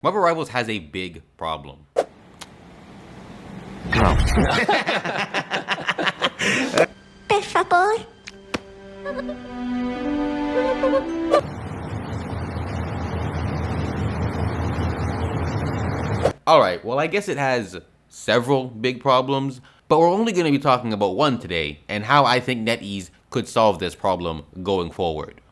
Marcel Rivals has a big problem. Per favor. Alright, well I guess it has several big problems, but we're only going to be talking about one today, and how I think NetEase could solve this problem going forward.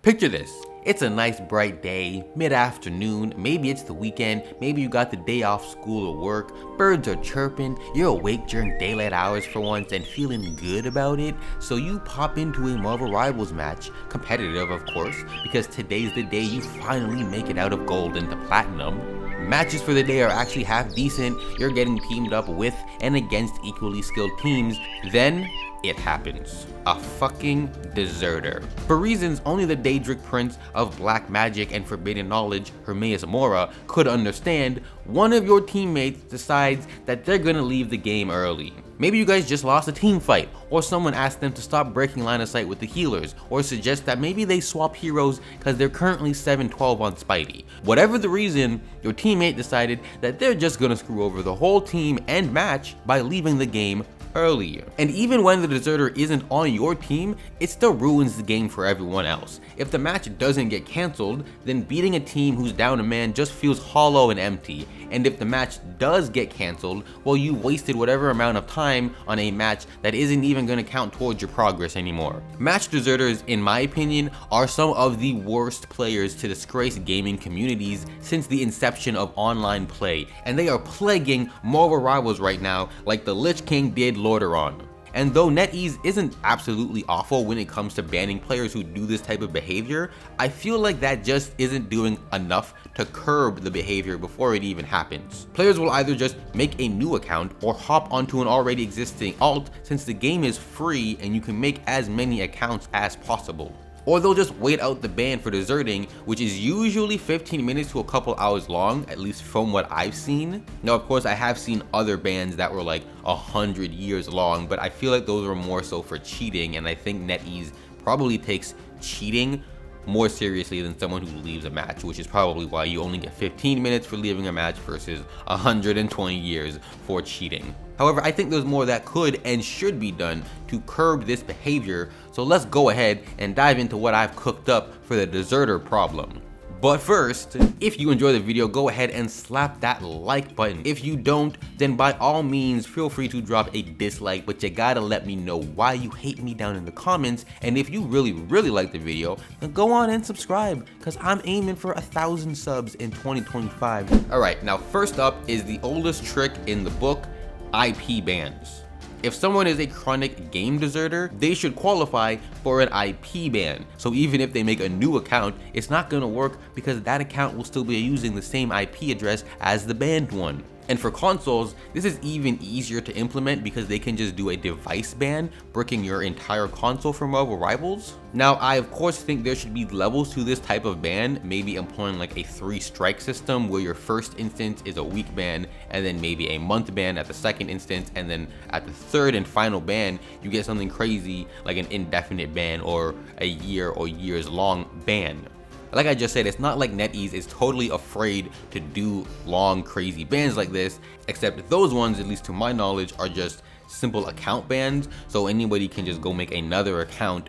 Picture this. It's a nice bright day, mid-afternoon, maybe it's the weekend, maybe you got the day off school or work, birds are chirping, you're awake during daylight hours for once and feeling good about it, so you pop into a Marcel Rivals match, competitive of course, because today's the day you finally make it out of gold into platinum. Matches for the day are actually half decent, you're getting teamed up with and against equally skilled teams, then it happens. A fucking deserter. For reasons only the Daedric Prince of Black Magic and Forbidden Knowledge, Hermaeus Mora, could understand, one of your teammates decides that they're gonna leave the game early. Maybe you guys just lost a team fight, or someone asked them to stop breaking line of sight with the healers, or suggest that maybe they swap heroes because they're currently 7-12 on Spidey. Whatever the reason, your teammate decided that they're just gonna screw over the whole team and match by leaving the game earlier. And even when the deserter isn't on your team, it still ruins the game for everyone else. If the match doesn't get cancelled, then beating a team who's down a man just feels hollow and empty. And if the match does get cancelled, well, you wasted whatever amount of time on a match that isn't even going to count towards your progress anymore. Match deserters, in my opinion, are some of the worst players to disgrace gaming communities since the inception of online play, and they are plaguing Marcel Rivals right now like the Lich King did Lordaeron. And though NetEase isn't absolutely awful when it comes to banning players who do this type of behavior, I feel like that just isn't doing enough to curb the behavior before it even happens. Players will either just make a new account or hop onto an already existing alt, since the game is free and you can make as many accounts as possible. Or they'll just wait out the ban for deserting, which is usually 15 minutes to a couple hours long, at least from what I've seen. Now, of course, I have seen other bans that were like 100 years long, but I feel like those were more so for cheating, and I think NetEase probably takes cheating more seriously than someone who leaves a match, which is probably why you only get 15 minutes for leaving a match versus 120 years for cheating. However, I think there's more that could and should be done to curb this behavior, so let's go ahead and dive into what I've cooked up for the deserter problem. But first, if you enjoy the video, go ahead and slap that like button. If you don't, then by all means, feel free to drop a dislike, but you gotta let me know why you hate me down in the comments. And if you really like the video, then go on and subscribe, because I'm aiming for 1,000 subs in 2025. All right, now first up is the oldest trick in the book, IP bans. If someone is a chronic game deserter, they should qualify for an IP ban. So even if they make a new account, it's not gonna work because that account will still be using the same IP address as the banned one. And for consoles, this is even easier to implement because they can just do a device ban, bricking your entire console for Marcel Rivals. Now, I of course think there should be levels to this type of ban, maybe employing like a 3-strike system where your first instance is a week ban, and then maybe a month ban at the second instance, and then at the third and final ban, you get something crazy like an indefinite ban or a year or years long ban. Like I just said, it's not like NetEase is totally afraid to do long, crazy bans like this, except those ones, at least to my knowledge, are just simple account bans, so anybody can just go make another account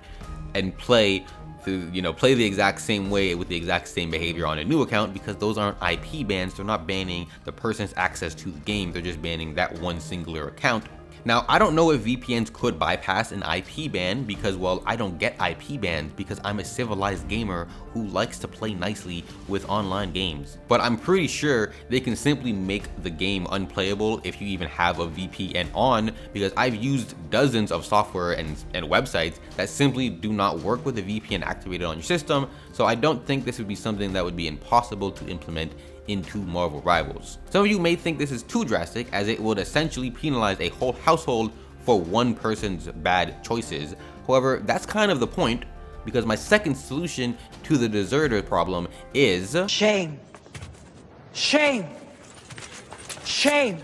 and play the exact same way with the exact same behavior on a new account, because those aren't IP bans. They're not banning the person's access to the game, they're just banning that one singular account. Now, I don't know if VPNs could bypass an IP ban because, well, I don't get IP bans because I'm a civilized gamer who likes to play nicely with online games. But I'm pretty sure they can simply make the game unplayable if you even have a VPN on, because I've used dozens of software and websites that simply do not work with a VPN activated on your system, so I don't think this would be something that would be impossible to implement into Marcel Rivals. Some of you may think this is too drastic, as it would essentially penalize a whole household for one person's bad choices. However, that's kind of the point, because my second solution to the deserter problem is shame. Shame. Shame.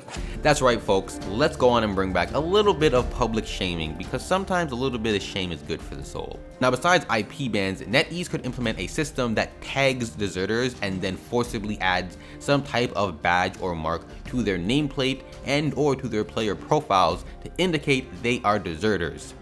That's right, folks, let's go on and bring back a little bit of public shaming, because sometimes a little bit of shame is good for the soul. Now, besides IP bans, NetEase could implement a system that tags deserters and then forcibly adds some type of badge or mark to their nameplate and or to their player profiles to indicate they are deserters.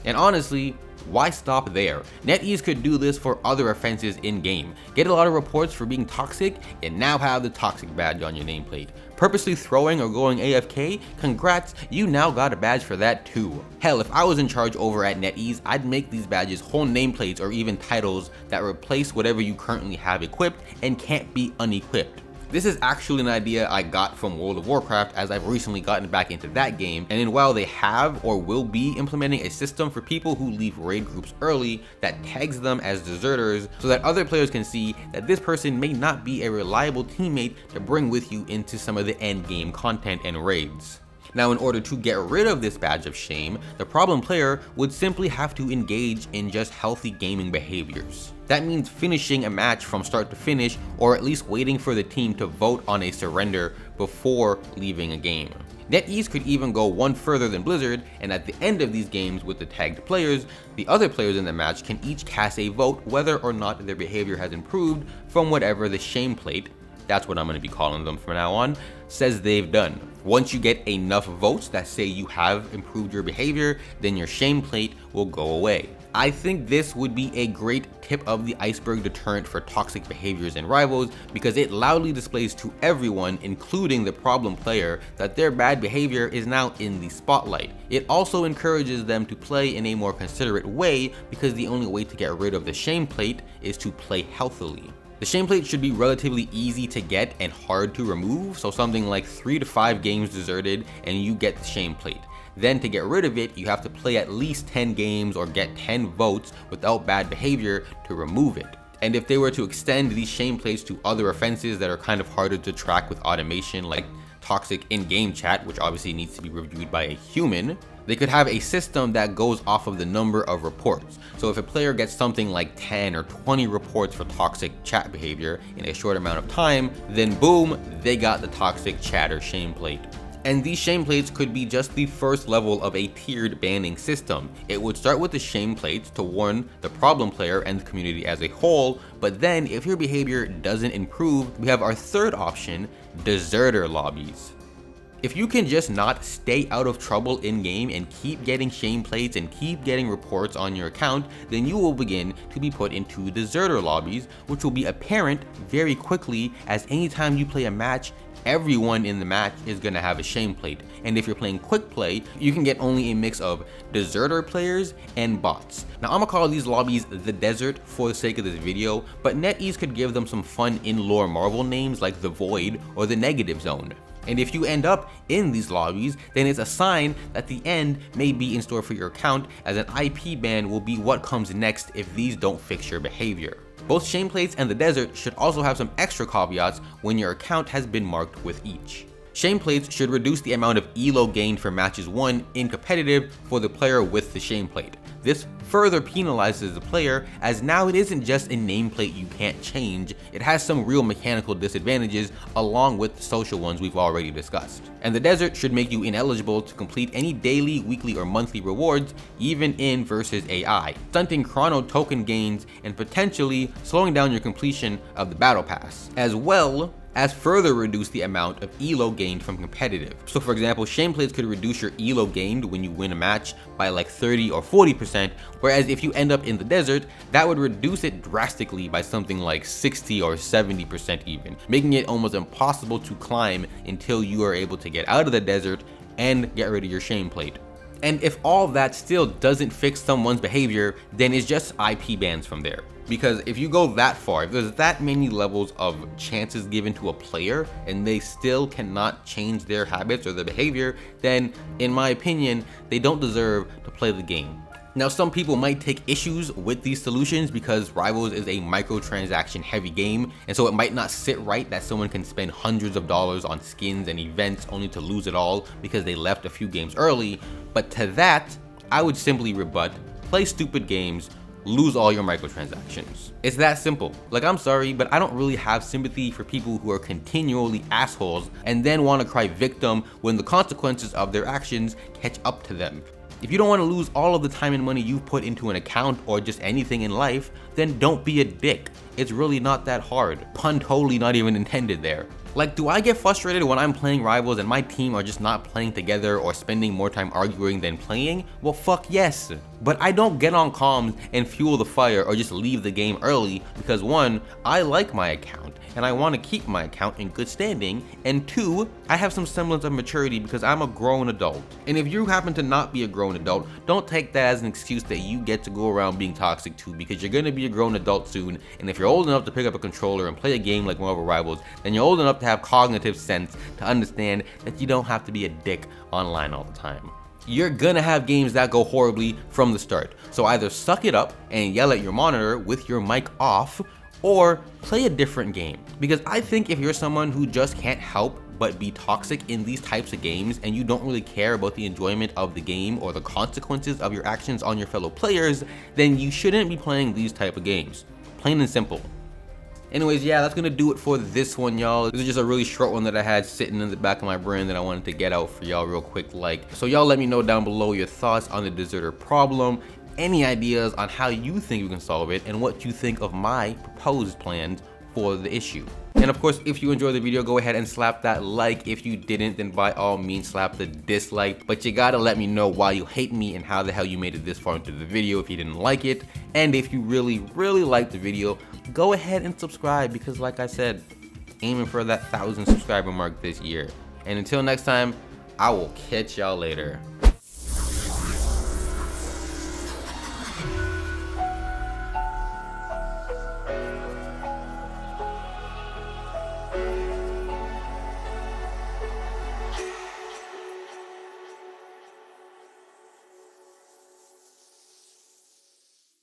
And honestly, why stop there? NetEase could do this for other offenses in-game. Get a lot of reports for being toxic, and now have the toxic badge on your nameplate. Purposely throwing or going AFK? Congrats, you now got a badge for that too. Hell, if I was in charge over at NetEase, I'd make these badges whole nameplates or even titles that replace whatever you currently have equipped and can't be unequipped. This is actually an idea I got from World of Warcraft, as I've recently gotten back into that game, and while they have or will be implementing a system for people who leave raid groups early that tags them as deserters so that other players can see that this person may not be a reliable teammate to bring with you into some of the end game content and raids. Now, in order to get rid of this badge of shame, the problem player would simply have to engage in just healthy gaming behaviors. That means finishing a match from start to finish, or at least waiting for the team to vote on a surrender before leaving a game. NetEase could even go one further than Blizzard, and at the end of these games with the tagged players, the other players in the match can each cast a vote whether or not their behavior has improved from whatever the shame plate, that's what I'm going to be calling them from now on, says they've done. Once you get enough votes that say you have improved your behavior, then your shame plate will go away. I think this would be a great tip of the iceberg deterrent for toxic behaviors in Rivals, because it loudly displays to everyone, including the problem player, that their bad behavior is now in the spotlight. It also encourages them to play in a more considerate way, because the only way to get rid of the shame plate is to play healthily. The shame plate should be relatively easy to get and hard to remove, so something like 3 to 5 games deserted and you get the shame plate. Then to get rid of it, you have to play at least 10 games or get 10 votes without bad behavior to remove it. And if they were to extend these shame plates to other offenses that are kind of harder to track with automation, like toxic in-game chat, which obviously needs to be reviewed by a human, they could have a system that goes off of the number of reports. So if a player gets something like 10 or 20 reports for toxic chat behavior in a short amount of time, then boom, they got the toxic chatter shame plate. And these shame plates could be just the first level of a tiered banning system. It would start with the shame plates to warn the problem player and the community as a whole, but then if your behavior doesn't improve, we have our third option, deserter lobbies. If you can just not stay out of trouble in game and keep getting shame plates and keep getting reports on your account, then you will begin to be put into deserter lobbies, which will be apparent very quickly, as anytime you play a match, everyone in the match is going to have a shame plate. And if you're playing quick play, you can get only a mix of deserter players and bots. Now I'm gonna call these lobbies the desert for the sake of this video, but NetEase could give them some fun in-lore Marvel names like the Void or the Negative Zone. And if you end up in these lobbies, then it's a sign that the end may be in store for your account, as an IP ban will be what comes next if these don't fix your behavior. Both shame plates and the desert should also have some extra caveats when your account has been marked with each. Shame plates should reduce the amount of elo gained for matches won in competitive for the player with the shame plate. This further penalizes the player, as now it isn't just a nameplate you can't change, it has some real mechanical disadvantages along with the social ones we've already discussed. And the desert should make you ineligible to complete any daily, weekly, or monthly rewards, even in versus AI, stunting chrono token gains and potentially slowing down your completion of the battle pass, as well as further reduce the amount of elo gained from competitive. So for example, shame plates could reduce your elo gained when you win a match by like 30 or 40%, whereas if you end up in the desert, that would reduce it drastically by something like 60 or 70% even, making it almost impossible to climb until you are able to get out of the desert and get rid of your shame plate. And if all that still doesn't fix someone's behavior, then it's just IP bans from there. Because if you go that far, if there's that many levels of chances given to a player and they still cannot change their habits or their behavior, then in my opinion, they don't deserve to play the game. Now, some people might take issues with these solutions because Rivals is a microtransaction heavy game, and so it might not sit right that someone can spend hundreds of dollars on skins and events only to lose it all because they left a few games early. But to that, I would simply rebut: play stupid games, lose all your microtransactions. It's that simple. Like, I'm sorry, but I don't really have sympathy for people who are continually assholes and then want to cry victim when the consequences of their actions catch up to them. If you don't want to lose all of the time and money you've put into an account or just anything in life, then don't be a dick. It's really not that hard. Pun totally not even intended there. Like, do I get frustrated when I'm playing Rivals and my team are just not playing together or spending more time arguing than playing? Well, fuck yes. But I don't get on comms and fuel the fire or just leave the game early because 1, I like my account and I want to keep my account in good standing, and 2, I have some semblance of maturity because I'm a grown adult. And if you happen to not be a grown adult, don't take that as an excuse that you get to go around being toxic too, because you're going to be a grown adult soon, and if you're old enough to pick up a controller and play a game like Marvel Rivals, then you're old enough to have cognitive sense to understand that you don't have to be a dick online all the time. You're gonna have games that go horribly from the start, so either suck it up and yell at your monitor with your mic off, or play a different game. Because I think if you're someone who just can't help but be toxic in these types of games and you don't really care about the enjoyment of the game or the consequences of your actions on your fellow players, then you shouldn't be playing these type of games. Plain and simple. Anyways, yeah, that's gonna do it for this one, y'all. This is just a really short one that I had sitting in the back of my brain that I wanted to get out for y'all real quick. So y'all let me know down below your thoughts on the deserter problem, any ideas on how you think we can solve it, and what you think of my proposed plans for the issue. And of course, if you enjoyed the video, go ahead and slap that like. If you didn't, then by all means slap the dislike. But you gotta let me know why you hate me and how the hell you made it this far into the video if you didn't like it. And if you really liked the video, go ahead and subscribe, because like I said, aiming for that 1,000 subscriber mark this year. And until next time, I will catch y'all later.